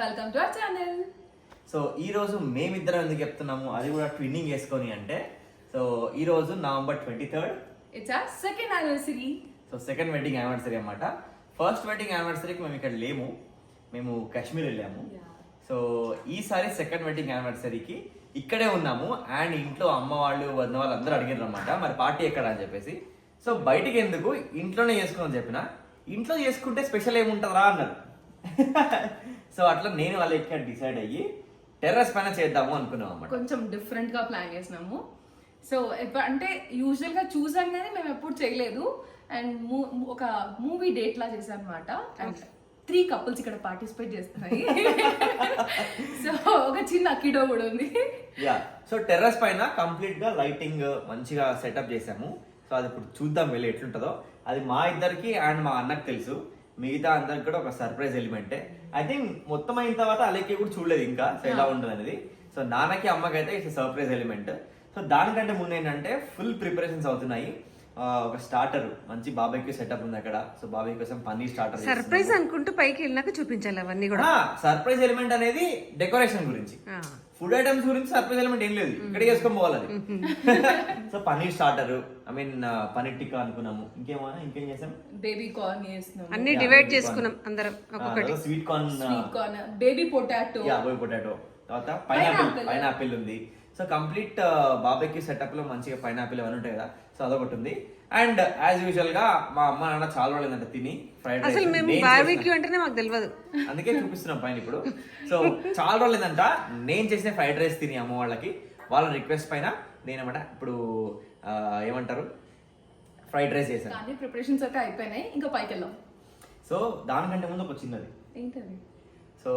Welcome to our channel. So ఈ రోజు మేమిద్దరం ఎందుకు చెప్తున్నాము, అది కూడా ట్విన్నింగ్ వేసుకొని అంటే, సో ఈ రోజు నవంబర్ 23rd, ఇట్స్ ఆ second anniversary. So second wedding anniversary అన్నమాట. ఫస్ట్ వెడ్డింగ్ యానివర్సరీకి మేము ఇక్కడ లేము, మేము కాశ్మీర్ వెళ్ళాము. సో ఈసారి సెకండ్ వెడ్డింగ్ యానివర్సరీకి ఇక్కడే ఉన్నాము. అండ్ ఇంట్లో అమ్మ వాళ్ళు వదిన వాళ్ళు అందరూ అడిగారు అనమాట, మరి పార్టీ ఎక్కడ అని చెప్పేసి. సో బయటికి ఎందుకు, ఇంట్లోనే చేసుకుని చెప్పిన. ఇంట్లో చేసుకుంటే స్పెషల్ ఏముంటుందా అన్నారు. సో అట్లా నేను వాళ్ళ ఇక్కడ డిసైడ్ అయ్యి టెర్రస్ పైన చేద్దాము అనుకున్నాం అన్నమాట. కొంచెం డిఫరెంట్ గా ప్లాన్ చేసినాము. సో అంటే యూజువల్ గా చూసాం కానీ మేము ఎప్పుడు చేయలేదు. అండ్ ఒక మూవీ డేట్ లా చేసాం అనమాట. అండ్ 3 couples ఇక్కడ పార్టిసిపేట్ చేస్తున్నాయి. సో ఒక చిన్న కిడో కూడా ఉంది. యా, సో టెర్రస్ పైన కంప్లీట్ గా లైటింగ్ మంచిగా సెటప్ చేసాము. సో అది ఇప్పుడు చూద్దాం వెళ్ళి ఎట్లుంటుందో. అది మా ఇద్దరికి అండ్ మా అన్నకు తెలుసు, మిగతా అందరికి కూడా ఒక సర్ప్రైజ్ ఎలిమెంటే. ఐ థింక్ మొత్తం అయిన తర్వాత అలెక్కి కూడా చూడలేదు ఇంకా సో ఎలా ఉంటుంది అనేది. సో నాన్నకి అమ్మకి అయితే ఇట్స్ సర్ప్రైజ్ ఎలిమెంట్. సో దానికంటే ముందు ఏంటంటే ఫుల్ ప్రిపరేషన్స్ అవుతున్నాయి. ఒక స్టార్టర్ మంచి బాబాయ్కి సెటప్ ఉంది అక్కడ. సో బాబాయ్ కోసం పన్నీర్ స్టార్టర్ సర్ప్రైజ్ అనుకుంటూ పైకి వెళ్ళినాక చూపించాలి అవన్నీ కూడా. సర్ప్రైజ్ ఎలిమెంట్ అనేది డెకరేషన్ గురించి, ఫుడ్ ఐటమ్స్ గురించి సర్ప్రైజ్ ఎలిమెంట్ ఏం లేదు, ఇక్కడ చేసుకొని పోవాలి. So paneer starter, I mean paneer tikka అనుకున్నాము. ఇంకేం చేసాం, బేబీ కార్న్ చేస్తున్నాం, అన్ని డివైడ్ చేసుకున్నాం అందరం ఒక్కొక్కటి. Sweet corn, baby potato, baby potato, తర్వాత పైనాపిల్ ఉంది. సో కంప్లీట్ బార్బెక్యూ సెటప్ లో మంచిగా పైనాపిల్ అవన్నీ ఉంటాయి కదా, సో అదొకటి ఉంది. అండ్ యాజ్ యూజువల్ గా మా అమ్మ నాన్న చాలా రోజులు తిని ఫ్రైడ్ రైస్, అసలు మేము బార్బెక్యూ అంటేనే మాకు తెలియదు, అందుకే చూపిస్తున్నాం పైన ఇప్పుడు. సో చాలా రోజులు ఏంటంట నేను చేసిన ఫ్రైడ్ రైస్ తిని అమ్మ వాళ్ళకి, వాళ్ళ రిక్వెస్ట్ పైన నేనమాట ఇప్పుడు ఏమంటారు ఫ్రైడ్ రైస్ చేశాను. ప్రిపరేషన్స్ అయితే అయిపోయినాయి, ఇంకా పైకి వెళ్దాం. సో దానికంటే ముందు ఒక చిన్నది ఏంటది. సో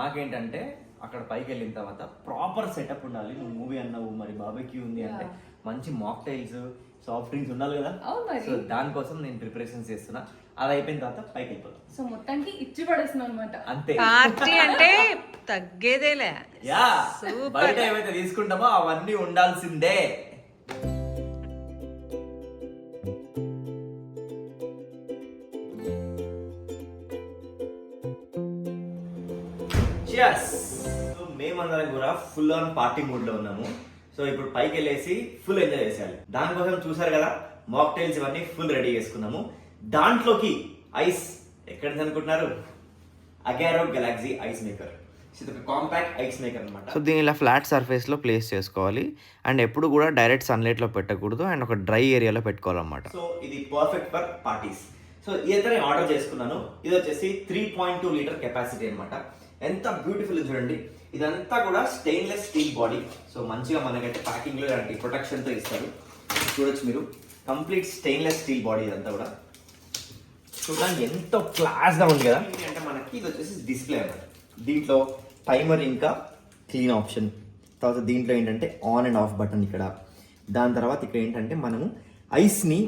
నాకేంటంటే అక్కడ పైకి వెళ్ళిన తర్వాత ప్రాపర్ సెటప్ ఉండాలి. నువ్వు మూవీ అన్నావు, మరి బార్బెక్యూ ఉంది అంటే మంచి మాక్టైల్స్, సాఫ్ట్ డ్రింక్స్ ఉండాలి కదా. సో దానికోసం నేను ప్రిపరేషన్స్ చేస్తున్నా. అది అయిపోయిన తర్వాత పైకి వెళ్ళిపోతాం. సో మొత్తానికి ఇచ్చి పడేస్తున్నాం అనమాట. అంతే, పార్టీ అంటే తగ్గేదేలే. యా, బయట ఏవైతే తీసుకుంటామో అవన్నీ ఉండాల్సిందే. సో మేమందరం కూడా ఫుల్ ఆన్ పార్టీ మూడ్ లో ఉన్నాము. సో ఇప్పుడు పైకి వెళ్ళేసి ఫుల్ ఎంజాయ్ చేసేయాలి. దానికోసం చూసారు కదా మాక్టైల్స్ ఇవన్నీ ఫుల్ రెడీ చేసుకున్నాము. దాంట్లోకి ఐస్ ఎక్కడ అనుకుంటున్నారు, Agaro Galaxy ice maker. Compact ice maker అనమాట. సో దీని ఇలా ఫ్లాట్ సర్ఫేస్ లో ప్లేస్ చేసుకోవాలి. అండ్ ఎప్పుడు కూడా డైరెక్ట్ సన్లైట్ లో పెట్టకూడదు, అండ్ ఒక డ్రై ఏరియాలో పెట్టుకోవాలన్నమాట. సో ఇది పర్ఫెక్ట్ ఫర్ పార్టీస్. సో ఇదైతే ఆర్డర్ చేసుకున్నాను. ఇది వచ్చేసి 3.2 లీటర్ కెపాసిటీ అనమాట. ఎంత బ్యూటిఫుల్ చూడండి. ఇదంతా కూడా స్టెయిన్లెస్ స్టీల్ బాడీ. సో మంచిగా మనకైతే ప్యాకింగ్ లో ఇలాంటి ప్రొటెక్షన్ తో ఇస్తారు. చూడొచ్చు మీరు, కంప్లీట్ స్టెయిన్లెస్ స్టీల్ బాడీ ఇదంతా కూడా. చూడడానికి ఎంతో క్లాస్ గా ఉంది కదా. అంటే మనకి ఇది వచ్చేసి డిస్ప్లే అన్నమాట. దీంట్లో టైమర్ ఇంకా క్లీన్ ఆప్షన్, తర్వాత దీంట్లో ఏంటంటే ఆన్ అండ్ ఆఫ్ బటన్ ఇక్కడ. దాని తర్వాత ఇక్కడ ఏంటంటే మనము ఐస్ని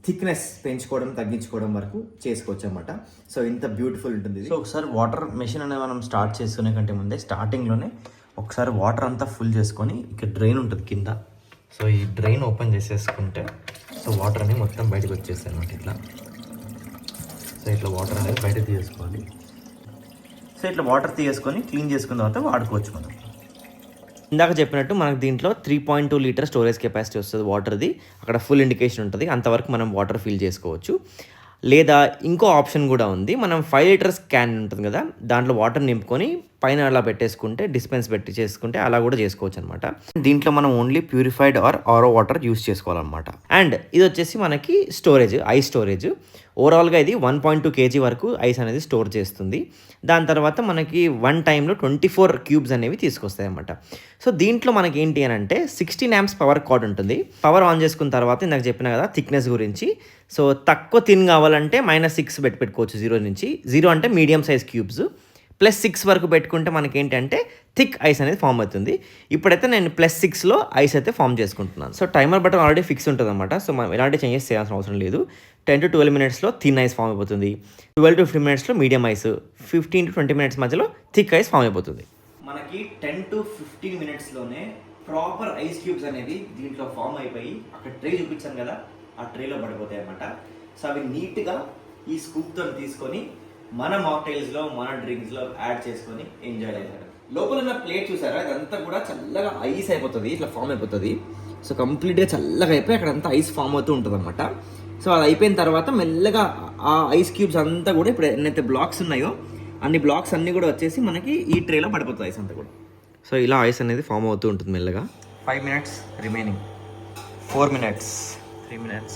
థిక్నెస్ పెంచుకోవడం తగ్గించుకోవడం వరకు చేసుకోవచ్చు అన్నమాట. సో ఇంత బ్యూటిఫుల్ ఉంటుంది. సో ఒకసారి వాటర్ మెషిన్ అనేది మనం స్టార్ట్ చేసుకునే కంటే ముందే స్టార్టింగ్లోనే ఒకసారి వాటర్ అంతా ఫుల్ చేసుకొని ఇక్కడ డ్రైన్ ఉంటుంది కింద. సో ఈ డ్రైన్ ఓపెన్ చేసేసుకుంటే సో వాటర్ అనేది మొత్తం బయటకు వచ్చేస్తాయి అన్నమాట ఇట్లా. సో ఇట్లా వాటర్ అనేది బయటకు తీసేసుకోవాలి. సో ఇట్లా వాటర్ తీసేసుకొని క్లీన్ చేసుకున్న తర్వాత వాడుకోవచ్చు మనం. ఇందాక చెప్పినట్టు మనకు దీంట్లో 3.2 లీటర్ స్టోరేజ్ కెపాసిటీ వస్తుంది వాటర్ది. అక్కడ ఫుల్ ఇండికేషన్ ఉంటుంది, అంతవరకు మనం వాటర్ ఫిల్ చేసుకోవచ్చు. లేదా ఇంకో ఆప్షన్ కూడా ఉంది, మనం 5 లీటర్స్ క్యాన్ ఉంటుంది కదా, దాంట్లో వాటర్ నింపుకొని పైన అలా పెట్టేసుకుంటే డిస్పెన్స్ పెట్టి చేసుకుంటే అలా కూడా చేసుకోవచ్చు అనమాట. దీంట్లో మనం only purified RO water use చేసుకోవాలన్నమాట. అండ్ ఇది వచ్చేసి మనకి స్టోరేజ్, ఐస్ స్టోరేజ్. ఓవరాల్గా ఇది 1.2 kg వరకు ఐస్ అనేది స్టోర్ చేస్తుంది. దాని తర్వాత మనకి వన్ టైంలో 24 క్యూబ్స్ అనేవి తీసుకొస్తాయి అన్నమాట. సో దీంట్లో మనకి ఏంటి అని అంటే 16 amps పవర్ కార్డ్ ఉంటుంది. పవర్ ఆన్ చేసుకున్న తర్వాత ఇందాక చెప్పిన కదా థిక్నెస్ గురించి. సో తక్కువ థిన్ కావాలంటే -6 పెట్టుకోవచ్చు 0 నుంచి. 0 అంటే మీడియం సైజ్ క్యూబ్స్, +6 వరకు పెట్టుకుంటే మనకి ఏంటంటే థిక్ ఐస్ అనేది ఫామ్ అవుతుంది. ఇప్పుడైతే నేను +6లో ఐస్ అయితే ఫామ్ చేసుకుంటున్నాను. So timer button already fix ఉంటుంది అనమాట. సో మనం ఎలాంటి చేంజెస్ చేయాల్సిన అవసరం లేదు. 10 to 12 minutesలో థిన్ ఐస్ ఫామ్ అయిపోతుంది. 12 to 15 minutesలో మీడియం ఐస్, 15 to 20 minutes మధ్యలో థిక్ ఐస్ ఫామ్ అయిపోతుంది. మనకి 10 to 15 minutesలోనే ప్రాపర్ ఐస్ క్యూబ్స్ అనేవి దీంట్లో ఫామ్ అయిపోయి అక్కడ ట్రే చూపించాను కదా, ఆ ట్రేలో పడిపోతాయి అన్నమాట. సో అవి నీట్గా ఈ స్కూప్తో తీసుకొని మన మాక్టైల్స్లో మన డ్రింక్స్లో యాడ్ చేసుకొని ఎంజాయ్ చేశారు. లోపల ఉన్న ప్లేట్ చూసారా, ఇదంతా కూడా చల్లగా ఐస్ అయిపోతుంది, ఇట్లా ఫామ్ అయిపోతుంది. సో కంప్లీట్గా చల్లగా అయిపోయి అక్కడంతా ఐస్ ఫామ్ అవుతూ ఉంటుంది అనమాట. సో అది అయిపోయిన తర్వాత మెల్లగా ఆ ఐస్ క్యూబ్స్ అంతా కూడా ఇప్పుడు ఎన్నైతే బ్లాక్స్ ఉన్నాయో అన్ని బ్లాక్స్ అన్నీ కూడా వచ్చేసి మనకి ఈ ట్రేలో పడిపోతుంది ఐస్ అంతా కూడా. సో ఇలా ఐస్ అనేది ఫామ్ అవుతూ ఉంటుంది మెల్లగా. 5 minutes remaining, 4 minutes, 3 minutes.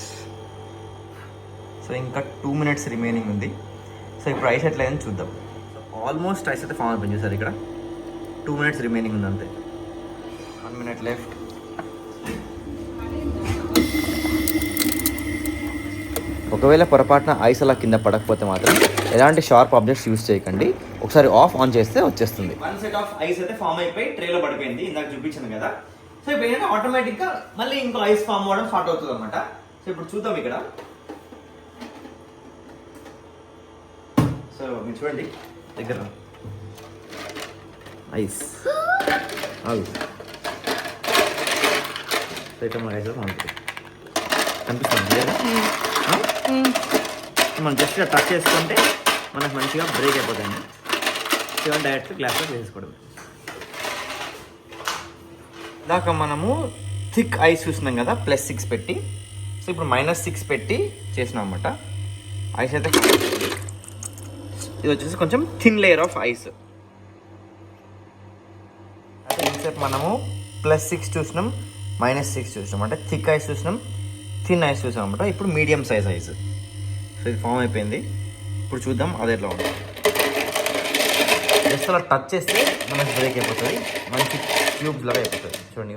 So ఇంకా 2 minutes రిమైనింగ్ ఉంది. సో ఇప్పుడు ఐస్ ఎట్లా అయింది చూద్దాం. సో ఆల్మోస్ట్ ఐస్ అయితే ఫామ్ అయిపోయింది చూసారు. ఇక్కడ 2 minutes రిమైనింగ్ ఉంది అంతే. 1 minute లెఫ్ట్. ఒకవేళ పొరపాటున ఐస్ అలా కింద పడకపోతే మాత్రం ఎలాంటి షార్ప్ ఆబ్జెక్ట్స్ యూస్ చేయకండి. ఒకసారి ఆన్ చేస్తే వచ్చేస్తుంది. వన్ సెట్ ఆఫ్ ఐస్ అయితే ఫామ్ అయిపోయి ట్రేలో పడిపోయింది, ఇందాక చూపించాను కదా. సో ఇప్పుడు ఏంటంటే ఆటోమేటిక్గా మళ్ళీ ఇంకో ఐస్ ఫామ్ అవ్వడం స్టార్ట్ అవుతుంది అనమాట. సో ఇప్పుడు చూద్దాం ఇక్కడ. సో మీరు చూడండి దగ్గర ఐస్ సో ఇక్కడ మన ఐస్ కనిపిస్తుంది. మనం జస్ట్ టచ్ చేసుకుంటే మనకు మంచిగా బ్రేక్ అయిపోతాయి. సో డైరెక్ట్ గ్లాస్లో వేసుకోవడం. ఇందాక మనము థిక్ ఐస్ చూసినాం కదా +6 పెట్టి. సో ఇప్పుడు -6 పెట్టి చేసినాం అన్నమాట. ఐస్ అయితే ఇది వచ్చేసి కొంచెం థిన్ లేయర్ ఆఫ్ ఐస్. అయితే ఇంతసేపు మనము +6 చూసినాం, -6 చూసినాం, అంటే థిక్ ఐస్ చూసినాం, థిన్ ఐస్ చూసాం అనమాట. ఇప్పుడు మీడియం సైజ్ ఐస్. సో ఇది ఫామ్ అయిపోయింది. ఇప్పుడు చూద్దాం అది ఎట్లా ఉంది. జస్ట్ అలా టచ్ చేస్తే మనకి బ్రేక్ అయిపోతుంది, మంచి క్యూబ్స్ లాగా అయిపోతుంది. చూడండి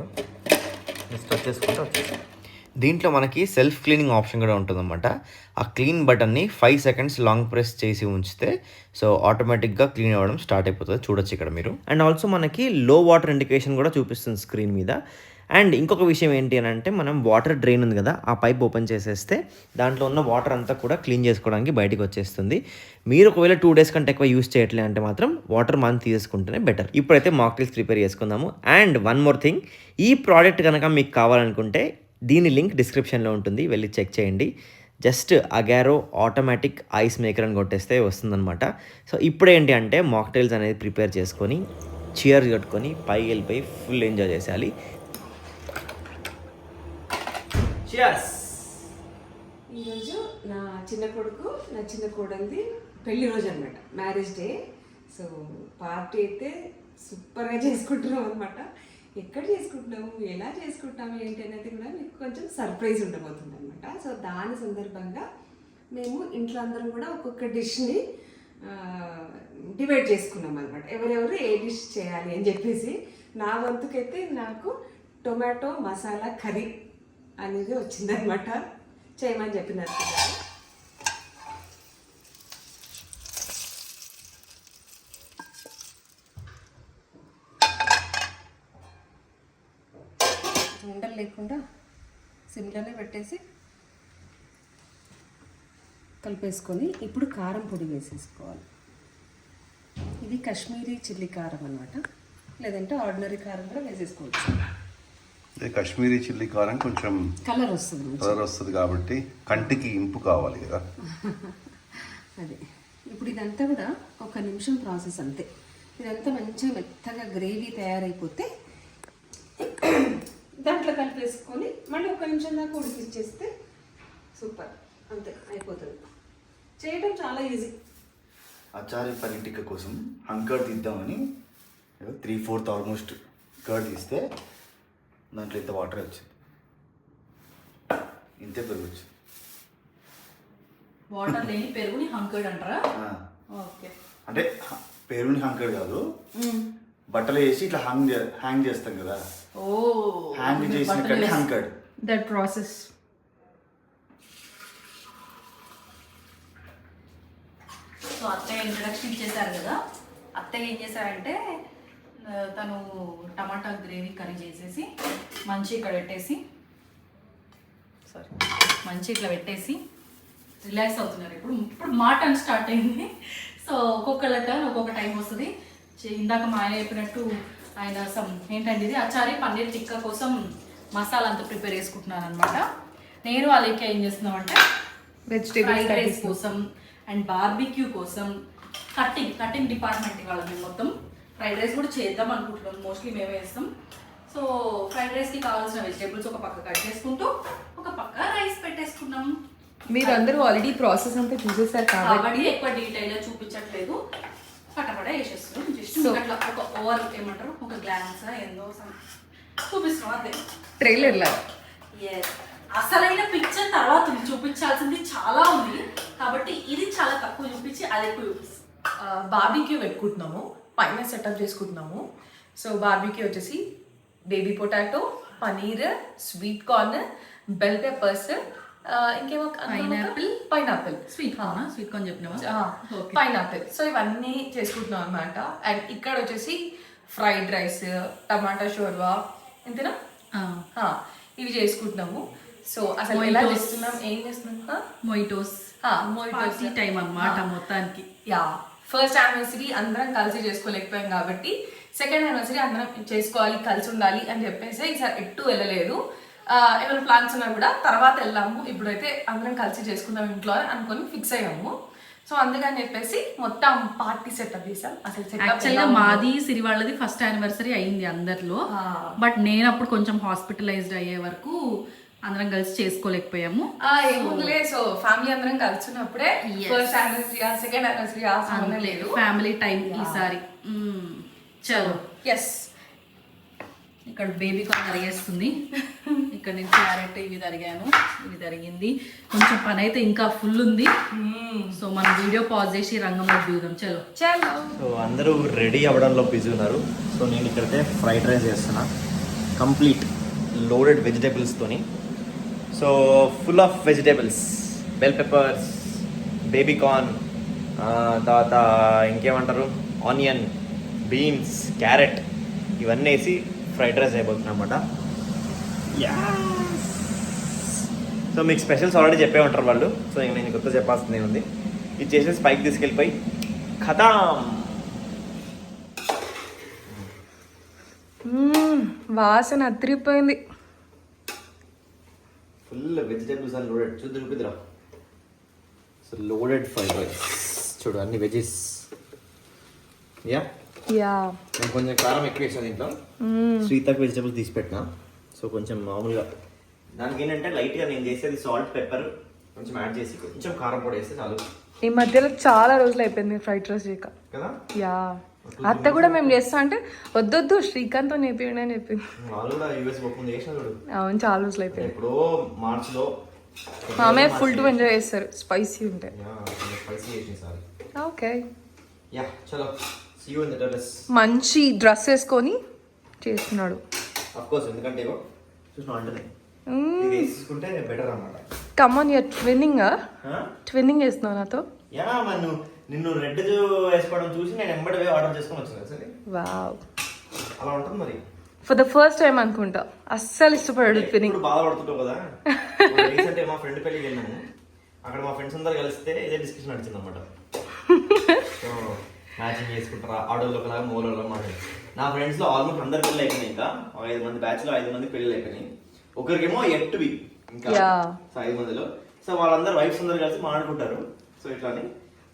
జస్ట్ టచ్ చేసుకుంటే వచ్చేసి. దీంట్లో మనకి సెల్ఫ్ క్లీనింగ్ ఆప్షన్ కూడా ఉంటుందన్నమాట. ఆ క్లీన్ బటన్ని 5 seconds లాంగ్ ప్రెస్ చేసి ఉంచితే సో ఆటోమేటిక్గా క్లీన్ అవ్వడం స్టార్ట్ అయిపోతుంది. చూడొచ్చు ఇక్కడ మీరు. అండ్ ఆల్సో మనకి లో వాటర్ ఇండికేషన్ కూడా చూపిస్తుంది స్క్రీన్ మీద. అండ్ ఇంకొక విషయం ఏంటి అని అంటే మనం వాటర్ డ్రైన్ ఉంది కదా, ఆ పైప్ ఓపెన్ చేసేస్తే దాంట్లో ఉన్న వాటర్ అంతా కూడా క్లీన్ చేసుకోవడానికి బయటికి వచ్చేస్తుంది. మీరు ఒకవేళ 2 days కంటే ఎక్కువ యూస్ చేయట్లే అంటే మాత్రం వాటర్ మనం తీసుకుంటేనే బెటర్. ఇప్పుడైతే మాక్టైల్స్ ప్రిపేర్ చేసుకుందాము. అండ్ వన్ మోర్ థింగ్, ఈ ప్రోడక్ట్ కనుక మీకు కావాలనుకుంటే దీని లింక్ డిస్క్రిప్షన్లో ఉంటుంది, వెళ్ళి చెక్ చేయండి. Just Agaro automatic ice maker అని కొట్టేస్తే వస్తుందన్నమాట. సో ఇప్పుడు ఏంటి అంటే మాక్టైల్స్ అనేది ప్రిపేర్ చేసుకొని చీర్స్ కట్టుకొని పైకి వెళ్ళిపోయి ఫుల్ ఎంజాయ్ చేసేయాలి. ఈరోజు నా చిన్న కొడుకు నా చిన్న కోడలిది పెళ్లి రోజు అనమాట, మ్యారేజ్ డే. సో పార్టీ అయితే సూపర్గా చేసుకుంటున్నాం అనమాట. ఎక్కడ చేసుకుంటున్నాము, ఎలా చేసుకుంటున్నాము ఏంటి అనేది కూడా మీకు కొంచెం సర్ప్రైజ్ ఉండబోతుంది అనమాట. సో దాని సందర్భంగా మేము ఇంట్లో అందరం కూడా ఒక్కొక్క డిష్ని డివైడ్ చేసుకున్నాం అనమాట. ఎవరెవరు ఏ డిష్ చేయాలి అని చెప్పేసి. నా వంతుకైతే నాకు టొమాటో మసాలా కర్రీ అనేది వచ్చిందనమాట, చేయమని చెప్పినారు. ఉండలు లేకుండా సిమ్లోనే పెట్టేసి కలిపేసుకొని ఇప్పుడు కారం పొడి వేసేసుకోవాలి. ఇది కాశ్మీరీ చిల్లీ కారం అనమాట, లేదంటే ఆర్డినరీ కారం కూడా వేసేసుకోవచ్చు. కాశ్మీరీ చిల్లీ కారం కొంచెం కలర్ వస్తుంది కాబట్టి కంటికి ఇంపు కావాలి కదా. అదే ఇప్పుడు ఇదంతా కూడా 1 నిమిషం ప్రాసెస్ అంతే. ఇదంతా మంచిగా మెత్తగా గ్రేవీ తయారైపోతే దాంట్లో కలిపేసుకొని మళ్ళీ 1 నిమిషం దాకా ఉడికిచ్చేస్తే సూపర్, అంతే అయిపోతుంది. చేయడం చాలా ఈజీ. అచారి పన్నీర్ టిక్కా కోసం హంకర్డ్ తీద్దామని 3/4 ఆల్మోస్ట్ కర్డ్ తీస్తే దాంట్లో ఇంత వాటర్ వచ్చింది, ఇంతే పెరుగు వచ్చింది. వాటర్ లేని పెరుగుని హంకర్డ్ అంటారా? ఓకే. అంటే పెరుగుని హంకర్డ్ కాదు, బట్టలు వేసి ఇట్లా హ్యాంగ్ చేస్తాం కదా, ఓ హ్యాంగ్ చేసిన కంటే హంకర్డ్. That process. సో అత్తయ్య ఇంట్రడక్షన్ ఇచ్చేసారు కదా. అత్తయ్య ఏం చేశారంటే తను టమాటా గ్రేవీ కర్రీ చేసేసి మంచి ఇక్కడ పెట్టేసి మంచి ఇట్లా పెట్టేసి రిలాక్స్ అవుతున్నారు. ఇప్పుడు మాటన్ స్టార్ట్ అయింది. సో ఒక్కొక్కళ్ళ ఒక్కొక్క టైం వస్తుంది. ఇందాక మా ఆయన చెప్పినట్టు ఆయన ఏంటంటే ఇది అచారి పన్నీర్ టిక్కా కోసం మసాలా అంతా ప్రిపేర్ చేసుకుంటున్నాను అనమాట. నేను వాళ్ళకి ఏం చేస్తున్నామంటే ఫ్రైడ్ రైస్ కోసం అండ్ బార్బిక్యూ కోసం కటింగ్ డిపార్ట్మెంట్ ఇవాళ మేము మొత్తం ఫ్రైడ్ రైస్ కూడా చేద్దాం అనుకుంటున్నాం. మోస్ట్లీ మేమే వేస్తాం. సో ఫ్రైడ్ రైస్కి కావాల్సిన వెజిటేబుల్స్ ఒక పక్క కట్ చేసుకుంటూ ఒక పక్క రైస్ పెట్టేసుకున్నాం. మీరు అందరూ ఆల్రెడీ ప్రాసెస్ అంతా చూసేసారు కాబట్టి ఎక్కువ డీటెయిల్గా చూపించట్లేదు, పట్టపడ వేసేస్తున్నాం. జస్ట్ అట్లా ఒక ఓవర్ ఏమంటారు ఒక గ్లాన్స్ ఏందో చూపిస్తున్నాం అంతే, ట్రైలర్ లాగా. అసలైన పిక్చర్ తర్వాత చూపించాల్సింది చాలా ఉంది కాబట్టి ఇది చాలా తక్కువ చూపించి అది ఎక్కువ చూపిస్తాం. బార్బీక్యూ పెట్టుకుంటున్నాము, పైన సెటప్ చేసుకుంటున్నాము. సో బార్బీక్యూ వచ్చేసి baby potato, paneer, sweet corn, bell peppers, ఇంకేమో పైనాపిల్ స్వీట్ కార్న్ చెప్పినావా? పైనాపిల్. సో ఇవన్నీ చేసుకుంటున్నాం అనమాట. అండ్ ఇక్కడ వచ్చేసి ఫ్రైడ్ రైస్, టమాటా షోర్వా, ఇంతేనా, ఇవి చేసుకుంటున్నాము. సో అసలు ఎలా చేస్తున్నాం, ఏం చేస్తున్నాం? మొయిటోస్ టైం అన్నమాట మొత్తానికి. యా, ఫస్ట్ యానివర్సరీ అందరం కలిసి చేసుకోలేకపోయాం కాబట్టి సెకండ్ యానివర్సరీ అందరం చేసుకోవాలి, కలిసి ఉండాలి అని చెప్పేసి ఈసారి ఎట్టు వెళ్ళలేదు. ఏమైనా ప్లాన్స్ ఉన్నా కూడా తర్వాత వెళ్దాము, ఇప్పుడైతే అందరం కలిసి చేసుకుందాం ఇంట్లో అని అనుకొని ఫిక్స్ అయ్యాము. సో అందుకని చెప్పేసి మొత్తం పార్టీ సెటప్ చేసాం. అసలు యాక్చువల్గా మాది సిరి వాళ్ళది ఫస్ట్ యానివర్సరీ అయింది అందరిలో. బట్ నేను అప్పుడు కొంచెం హాస్పిటలైజ్డ్ అయ్యే వరకు అందరం కలిసి చేసుకోలేకపోయాము. ఏముందిలే, సో ఫ్యామిలీ అందరం కలిసినప్పుడే ఫస్ట్ యానివర్సరీ సెకండ్ యానివర్సరీ లేదు, ఫ్యామిలీ టైం ఈసారి. చలో, ఎస్. ఇక్కడ బేబీ కార్న్ తరిగేస్తుంది. ఇక్కడ నేను క్యారెట్ ఇవి తరిగాను, ఇవి తరిగింది. కొంచెం పని అయితే ఇంకా ఫుల్ ఉంది. సో మనం వీడియో పాజ్ చేసి రంగంలో దిగుదాం. చలో. సో అందరూ రెడీ అవ్వడంలో బిజీ ఉన్నారు. సో నేను ఇక్కడైతే ఫ్రైడ్ రైస్ చేస్తున్నా, కంప్లీట్ లోడెడ్ వెజిటేబుల్స్తోని. So full of vegetables, bell peppers, baby corn, తర్వాత ఇంకేమంటారు ఆనియన్, బీన్స్, క్యారెట్, ఇవన్నీ వేసి ఫ్రైడ్ రైస్ అయిపోతుంది అనమాట. సో మీకు స్పెషల్స్ ఆల్రెడీ చెప్పే ఉంటారు వాళ్ళు. సో ఇంక నేను కొత్త చెప్పాల్సిందే ఉంది. ఇది చేసేసి పైకి తీసుకెళ్ళిపోయి ఖతాం. వాసన అదిరిపోయింది. Full vegetables and loaded. చూద్దురా. సో లోడెడ్ ఫ్రైడ్ రైస్ చూడు, అన్ని వెజెస్. యా, నేను కొంచెం కారం ఎక్కువ వేసాను దీంట్లో. శ్రీతక్ వెజిటేబుల్స్ తీసి పెట్టినా. సో కొంచెం మామూలుగా దానికి ఏంటంటే లైట్గా నేను చేసేది సాల్ట్, పెప్పర్ కొంచెం యాడ్ చేసి కొంచెం కారం పొడి వేస్తే చాలు. ఈ మధ్యలో చాలా రోజులు అయిపోయింది ఫ్రైడ్ రైస్ చేయక. కదా. యా, అత్త కూడా మేము చేస్తా అంటే వద్దొద్దు శ్రీకాంత్తో నేర్పిండి అని చెప్పింది. వాళ్ళు కూడా యూఎస్ ముందు చేసిన చూడు. అవును, చాలా రోజులు అయిపోయింది. ఎప్పుడో మార్చ్లో ఆమె ఫుల్ టు ఎంజాయ్ చేస్తారు స్పైసీ ఉంటాయి. స్పైసీ చేసిన సార్. ఓకే, యా చలో. See you in the terrace. మంచి డ్రెస్ వేసుకొని చేస్తున్నాడు. Of course, ఎందుకంటే ఇగో చూసినా అంటనే ఇది వేసుకుంటే బెటర్ అన్నమాట. కమ్ ఆన్, యూర్ ట్విన్నింగ్ చేస్తున్నావు నాతో. యా, మరి నిన్ను రెడ్ వేసుకోవడం చూసి నేను ఎంబడి ఆర్డర్ చేసుకొని వచ్చాను సరే. వావ్, అలా ఉంటుంది మరి. ఫర్ ద ఫస్ట్ టైం అనుకుంటా అస్సలు ఇష్టపడాడు ట్విన్నింగ్. ఇప్పుడు బాధపడుతుంటావు కదా. రీసెంట్ మా ఫ్రెండ్ పెళ్ళికి వెళ్ళాము. అక్కడ మా ఫ్రెండ్స్ అందరు కలిస్తే ఇదే డిస్కషన్ నడిచింది అనమాట. మ్యాచింగ్ చేసుకుంటారా ఆడోళ్ళు ఒకలాగా మూలలో మాట్లాడి. నా ఫ్రెండ్స్లో ఆల్మోస్ట్ అందరు పెళ్ళి అయిపోయినాయి. ఇంకా 5 మంది బ్యాచ్లో 5 మంది పెళ్ళి అయిపోయినాయి. ఒకరికేమో ఎట్టువి ఇంకా 5 మందిలో. సో వాళ్ళందరూ వైఫ్స్ అందరు కలిసి మాట్లాడుకుంటారు. సో ఇట్లాని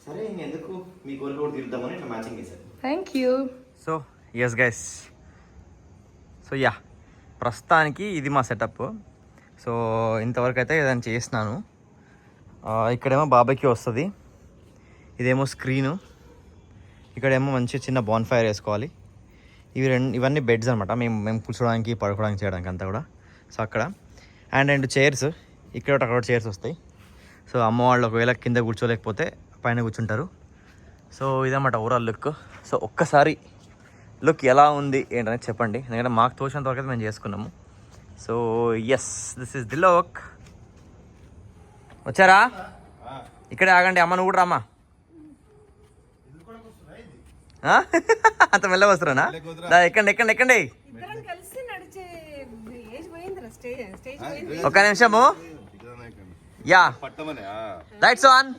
సరే ఇంకెందుకు మీ కోరిక కూడా తీరుద్దామని ఇట్లా మ్యాచింగ్ చేశారు. Thank you. So yes guys, so yeah, ప్రస్తుతానికి ఇది మా సెటప్. సో ఇంతవరకు అయితే ఏదైనా చేసినాను. ఇక్కడేమో బాబాయ్కి వస్తుంది, ఇదేమో స్క్రీను, ఇక్కడ ఏమో మంచి చిన్న బాన్ ఫైర్ వేసుకోవాలి. ఇవన్నీ బెడ్స్ అనమాట, మేము కూర్చోడానికి పడుకోవడానికి చేయడానికి అంతా కూడా. సో అక్కడ అండ్ చైర్స్ ఇక్కడ అక్కడ చైర్స్ వస్తాయి. సో అమ్మ వాళ్ళు ఒకవేళ కింద కూర్చోలేకపోతే పైన కూర్చుంటారు. సో ఇదన్నమాట ఓవరాల్ లుక్. సో ఒక్కసారి లుక్ ఎలా ఉంది ఏంటనేది చెప్పండి, ఎందుకంటే మాకు తోచినంత వరకు అయితే మేము చేసుకున్నాము. So yes, this is the look. వచ్చారా? ఇక్కడే ఆగండి, అమ్మ నువ్వు కూడా రామ్మా. అంత మెల్ల వస్తున్నా? ఎక్కండి ఎక్కండి ఎక్కండి. కలిసి నడిచే ఏజ్ పోయిందిరా, స్టేజ్ పోయింది. ఒక్క నిమిషము. Yeah, lights on.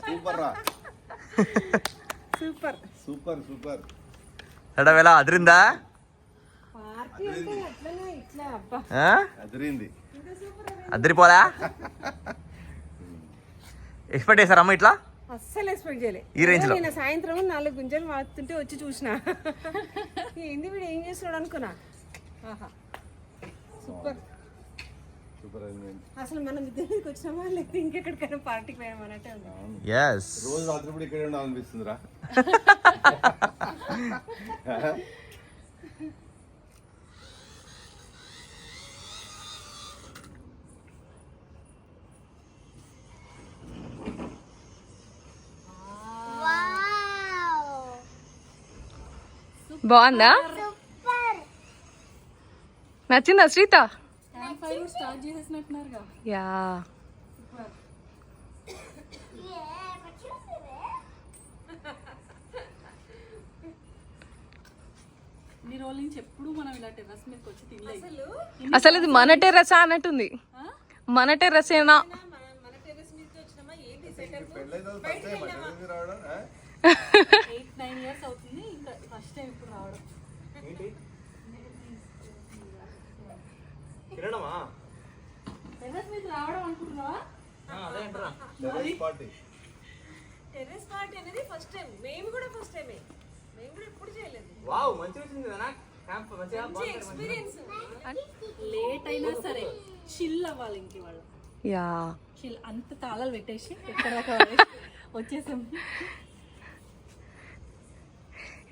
సూపర్ రా, సూపర్ సూపర్ సూపర్. ఎడవేళ అదిరిందా? పార్టీ అంటే అట్లనే ఇట్లా అబ్బా అదిరింది. అదిరిపోలా? ఎక్స్పెక్ట్ చేశారమ్మ ఇట్లా? అస్సలు ఎక్స్పెక్ట్ చేయలే. ఈ రేంజ్ లో నేను సాయంత్రం 4 గుంజలు మారుతుంటే వచ్చి చూసిన, ఏంది వీడు ఏం చేస్తున్నాడు అనుకున్నా. ఆహా సూపర్ సూపర్ అయింది. అసలు మనం ఇద్దరికి వచ్చినామా లేకపోతే ఇంకెక్కడికైనా పార్టీకి పోయామన్నట్టే ఉంది. ఎస్, రోజు రాత్రి కూడా ఇక్కడే ఉండాలనిపిస్తుందిరా. బాగుందా? నచ్చిందా శ్రీత? స్టార్ట్ చేసేసినట్టున్నారుగా. యా, ఈ రోజు నుంచి ఎప్పుడు మనం ఇలా టెర్రస్ మీదకి వచ్చి తినలేదు. అసలు ఇది మన టెర్రసా అన్నట్టుంది. మన టెర్రసేనా? 8-9 ఇయర్స్ అవుతుంది, ఇంకా ఫస్ట్ టైం ఇప్పుడు రావడం. టెర్రస్ మీద రావడం అనుకుంటున్నావా? టెర్రస్ పార్టీ అనేది ఫస్ట్ టైం, మేము కూడా ఫస్ట్ టైమే, మేము కూడా ఎప్పుడు చేయలేదు. మంచి ఎక్స్పీరియన్స్. లేట్ అయినా సరే చిల్ అవ్వాలి ఇంక వాళ్ళు. యా, చిల్ అంత తాళాలు పెట్టేసి ఎక్కడ వచ్చేసాం.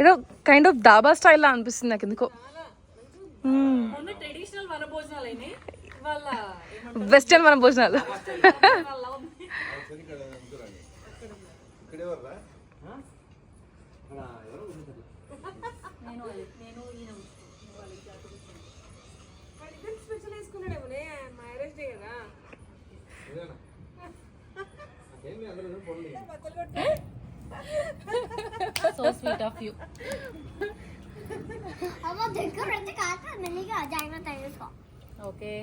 ఏదో కైండ్ ఆఫ్ దాబా స్టైల్ లా అనిపిస్తుంది నాకు ఎందుకో. మొన్న ట్రెడిషనల్ వన భోజనాలు అయినాయి, ఇవాళ వెస్టర్న్ మన భోజనాలు. స్పెషల్ వేసుకున్నాడేమో మ్యారేజ్ డే కదా. So sweet of you. Okay,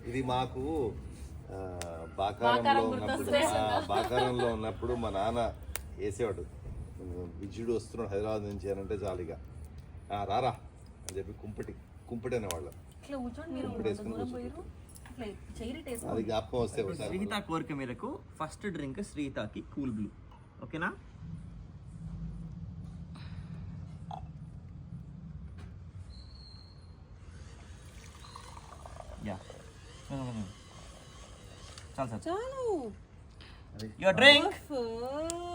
ఇది మాకు బాకారంలో ఉన్నప్పుడు మా నాన్న వేసేవాడు. విజయుడు వస్తున్నాడు హైదరాబాద్ నుంచి అని అంటే జాలిగా రారా అని చెప్పి కుంపటి అనేవాళ్ళు. అది జ్ఞాపకం వస్తే శ్రీహిత కోరిక మేరకు ఫస్ట్ డ్రింక్ శ్రీహితకి కూల్ బ్లూ. ఓకేనా? యా, చాలు సార్, చాలు. Your drink.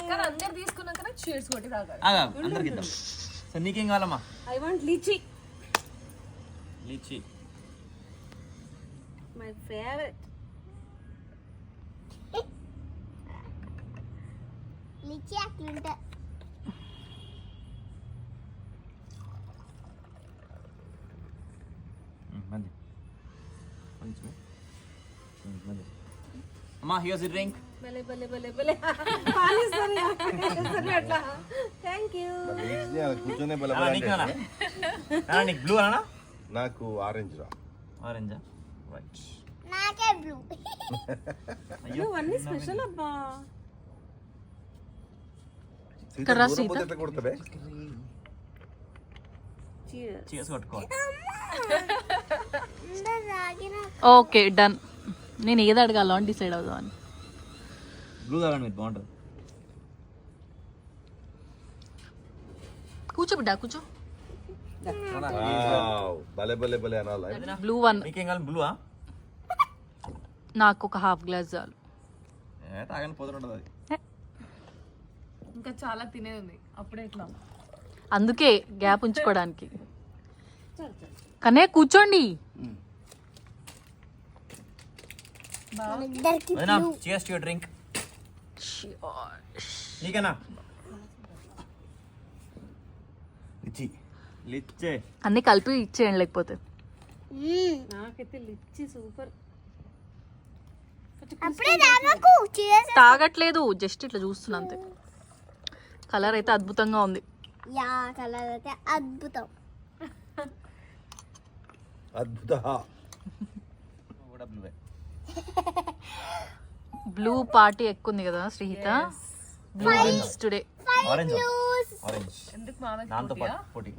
కానీ అందరు తీసుకున్నాక షేర్స్ కొట్టి తాగాలి. అందరికి ఇద్దాం. సో నీకేం కావాలమ్మా? I want lychee, lychee my favourite. Lychee అట్లుంటే మంది కొంచెం మంది. అమ్మా, హియర్స్ ది డ్రింక్. భలే భలే భలే భలే పాలిస్తారు అట్లా. Thank you. కూర్చొనే నీకు బ్లూ అనా? నాకు ఆరెంజ్ రా. ఆరెంజా? రైట్. నాకే బ్లూ. ఇవన్నీ స్పెషల్ అబ్బా. ఎట్లా కొడతావే? చీర్స్ కొట్టుకోవాలి. Okay done. నేను ఏది అడగాలో అని డిసైడ్ అవుదాం అని. బ్లూ తాగండి మీరు, బాగుంటుంది. కూర్చో బిడ్డ కూర్చో. భలే భలే భలే అనాలి. Blue one. మీకేం కావాలి? బ్లూవా? నాకు ఒక హాఫ్ గ్లాస్ చాలు. తాగని పోతుంటుంది అది. ఇంకా చాలా తినేది ఉంది, అప్పుడే ఇట్లా. అందుకే గ్యాప్ ఉంచుకోవడానికి. కనే కూర్చోండి. Cheers to your drink. నీకేనా లిచ్చే అన్ని కలిపి ఇచ్చేయండి, లేకపోతే నాకైతే లిచ్చి సూపర్. అప్పుడే తాగకు. Cheers. తాగట్లేదు, జస్ట్ ఇట్లా చూస్తున్నా అంతే. కలర్ అయితే అద్భుతంగా ఉంది. యా, కలర్ అయితే అద్భుతం. అద్భుత. బ్లూ పార్టీ ఎక్కువ ఉంది కదా Srihitha. Blue wins today. Orange orange ఎందుకు మామయ్య దాంతో పాటు పోటీ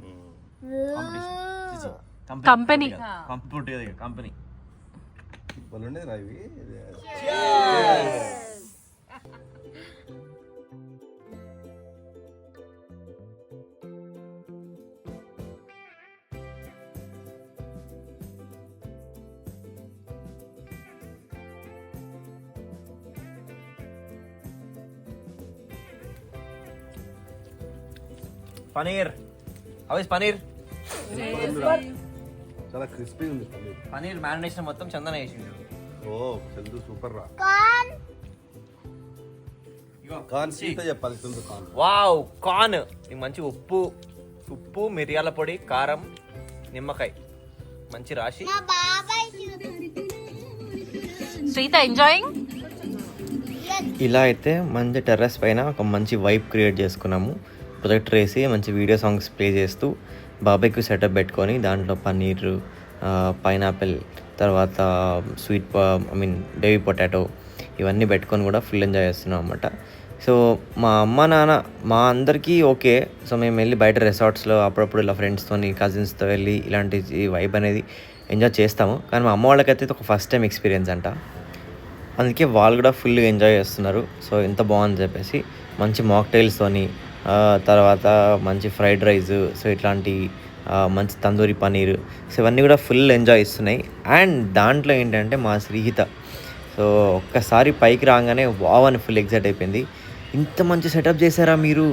కంపెనీ కంపెనీ వాళ్ళు ఉండేది రా ఇవి. పనీర్. How is paneer? చాలా క్రిస్పీ ఉంది పన్నీర్. పనీర్ మ్యారినేషన్ మొత్తం చందన వేసిండు. ఓ చందు సూపర్ రా. కార్న్. కార్న్ సీత చెప్పాలి చందు కార్న్. Wow, corn. ఇది మంచి ఉప్పు మిరియాల పొడి, కారం, నిమ్మకాయ మంచి రాశి. మా బాబాయ్ శ్రీహిత ఎంజాయింగ్. ఇలా అయితే మంచి టెర్రస్ పైన ఒక మంచి వైబ్ క్రియేట్ చేసుకున్నాము. ప్రొజెక్టర్ వేసి మంచి వీడియో సాంగ్స్ ప్లే చేస్తూ బార్బెక్యూ సెటప్ పెట్టుకొని దాంట్లో పన్నీర్, పైనాపిల్, తర్వాత స్వీట్ బేబీ పొటాటో ఇవన్నీ పెట్టుకొని కూడా ఫుల్ ఎంజాయ్ చేస్తున్నాం అన్నమాట. సో మా అమ్మ నాన్న మా అందరికీ ఓకే. సో మేము వెళ్ళి బయట రిసార్ట్స్లో అప్పుడప్పుడు ఇలా ఫ్రెండ్స్తో కజిన్స్తో వెళ్ళి ఇలాంటి వైబ్ అనేది ఎంజాయ్ చేస్తాము. కానీ మా అమ్మ వాళ్ళకైతే ఇది ఒక ఫస్ట్ టైం ఎక్స్పీరియన్స్ అంట. అందుకే వాళ్ళు కూడా ఫుల్గా ఎంజాయ్ చేస్తున్నారు. సో ఎంత బాగుంది చెప్పేసి మంచి మాక్టైల్స్తోని, తర్వాత మంచి ఫ్రైడ్ రైస్, సో ఇట్లాంటి మంచి తందూరి పన్నీర్, సో ఇవన్నీ కూడా ఫుల్ ఎంజాయ్ ఇస్తున్నాయి. అండ్ దాంట్లో ఏంటంటే మా శ్రీహిత సో ఒక్కసారి పైకి రాగానే వావ్ అని ఫుల్ ఎగ్జైట్ అయిపోయింది. ఇంత మంచి సెటప్ చేశారా మీరు,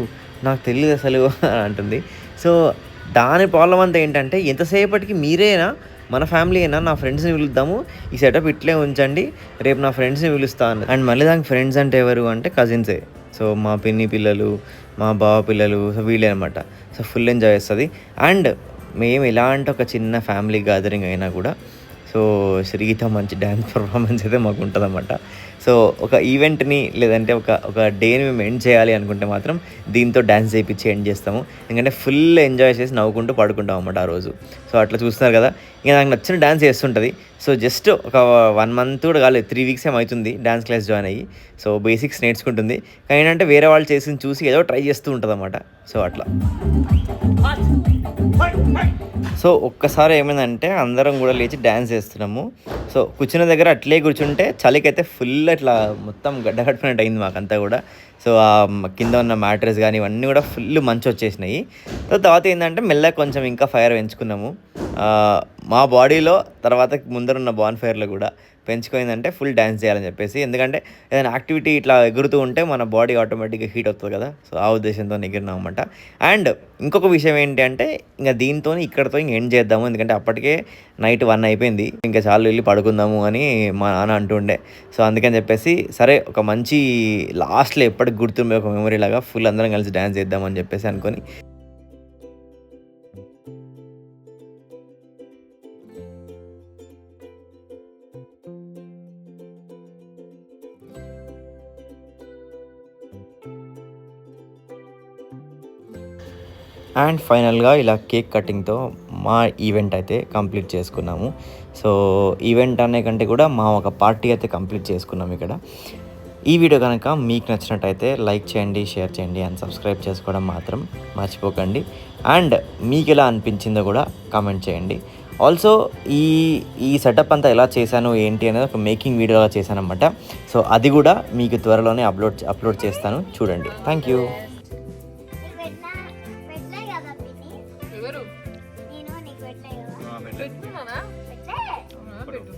నాకు తెలియదు అసలు అంటుంది. సో దాని ప్రాబ్లం అంతా ఏంటంటే ఎంతసేపటికి మీరేనా, మన ఫ్యామిలీ అయినా, నా ఫ్రెండ్స్ని పిలుద్దాము, ఈ సెటప్ ఇట్లే ఉంచండి, రేపు నా ఫ్రెండ్స్ని పిలుస్తాను. అండ్ మళ్ళీ దానికి ఫ్రెండ్స్ అంటే ఎవరు అంటే కజిన్సే. సో మా పిన్ని పిల్లలు, మా బావ పిల్లలు, సో వీళ్ళే అనమాట. సో ఫుల్ ఎంజాయ్ చేస్తుంది. అండ్ మేము ఎలాంటి ఒక చిన్న ఫ్యామిలీ గ్యాదరింగ్ అయినా కూడా సో శ్రీహిత మంచి డ్యాన్స్ పర్ఫార్మెన్స్ అయితే మాకు ఉంటుంది అన్నమాట. సో ఒక ఈవెంట్ని లేదంటే ఒక డేని మేము ఎండ్ చేయాలి అనుకుంటే మాత్రం దీంతో డ్యాన్స్ చేయించి ఎండ్ చేస్తాము. ఎందుకంటే ఫుల్ ఎంజాయ్ చేసి నవ్వుకుంటూ పడుకుంటాం అన్నమాట ఆ రోజు. సో అట్లా చూస్తున్నారు కదా, ఇంకా నాకు నచ్చిన డ్యాన్స్ చేస్తుంటుంది. సో జస్ట్ ఒక 1 month కూడా కాలేదు, 3 weeks ఏమవుతుంది డ్యాన్స్ క్లాస్ జాయిన్ అయ్యి. సో బేసిక్స్ నేర్చుకుంటుంది. కానీ ఏంటంటే వేరే వాళ్ళు చేసింది చూసి ఏదో ట్రై చేస్తూ ఉంటుంది అన్నమాట. సో అట్లా సో ఒక్కసారి ఏమైందంటే అందరం కూడా లేచి డ్యాన్స్ చేస్తున్నాము. సో కూర్చున్న దగ్గర అట్లే కూర్చుంటే చలికైతే ఫుల్ అట్లా మొత్తం గడ్డగట్టుకున్నట్టు అయింది మాకంతా కూడా. సో ఆ కింద ఉన్న మ్యాట్రెస్ కానీ ఇవన్నీ కూడా ఫుల్ మంచి వచ్చేసినాయి. సో తర్వాత ఏంటంటే మెల్లగా కొంచెం ఇంకా ఫైర్ పెంచుకున్నాము మా బాడీలో, తర్వాత ముందరున్న బాన్ ఫైర్లో కూడా పెంచుకుందంటే ఫుల్ డ్యాన్స్ చేయాలని చెప్పేసి. ఎందుకంటే ఏదైనా యాక్టివిటీ ఇట్లా ఎగురుతూ ఉంటే మన బాడీ ఆటోమేటిక్గా హీట్ అవుతుంది కదా. సో ఆ ఉద్దేశంతో ఎగిరినాం అనమాట. అండ్ ఇంకొక విషయం ఏంటి అంటే ఇంకా దీంతో ఇక్కడతో ఇంక ఎండ్ చేద్దాము, ఎందుకంటే అప్పటికే నైట్ 1 అయిపోయింది, ఇంకా చాలు వెళ్ళి పడుకుందాము అని మా నాన్న అంటుండే. సో అందుకని చెప్పేసి సరే ఒక మంచి లాస్ట్లో ఎప్పటికి గుర్తుండే ఒక మెమరీ లాగా ఫుల్ అందరం కలిసి డ్యాన్స్ చేద్దామని చెప్పేసి అనుకొని అండ్ ఫైనల్గా ఇలా కేక్ కటింగ్తో మా ఈవెంట్ అయితే కంప్లీట్ చేసుకున్నాము. సో ఈవెంట్ అనే కంటే కూడా మా ఒక పార్టీ అయితే కంప్లీట్ చేసుకున్నాము ఇక్కడ. ఈ వీడియో కనుక మీకు నచ్చినట్టయితే లైక్ చేయండి, షేర్ చేయండి అండ్ సబ్స్క్రైబ్ చేసుకోవడం మాత్రం మర్చిపోకండి. అండ్ మీకు ఎలా అనిపించిందో కూడా కామెంట్ చేయండి. ఆల్సో ఈ సెటప్ అంతా ఎలా చేశాను ఏంటి అనేది ఒక మేకింగ్ వీడియోగా చేశాను అనమాట. సో అది కూడా మీకు త్వరలోనే అప్లోడ్ చేస్తాను, చూడండి. Thank you. పెట్టలే కదా పిన్ని, ఎవరు నేను నీకు పెట్టలే కదా. పెట్టుకున్నానా? పెట్టలే. పెట్టు.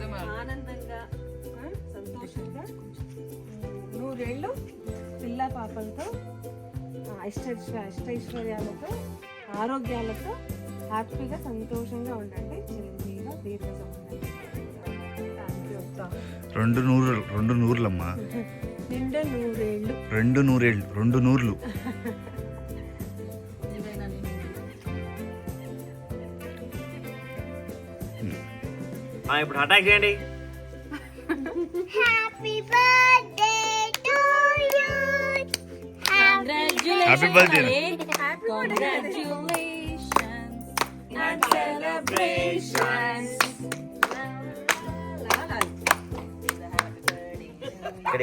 నిజమే. ఆనందంగా సంతోషంగా నూరేళ్ళు పిల్ల పాపలతో అష్టైశ్వర్యాలతో ఆరోగ్యాలతో హ్యాపీగా సంతోషంగా ఉండండి. చిరంజీవిగా దీర్ఘ రెండు నూరులమ్మా, నిండా నూరేళ్ళు. రెండు నూర్లు. ఇప్పుడు అటాక్ చేయండి. Happy birthday to you. Happy birthday. Congratulations and celebrations.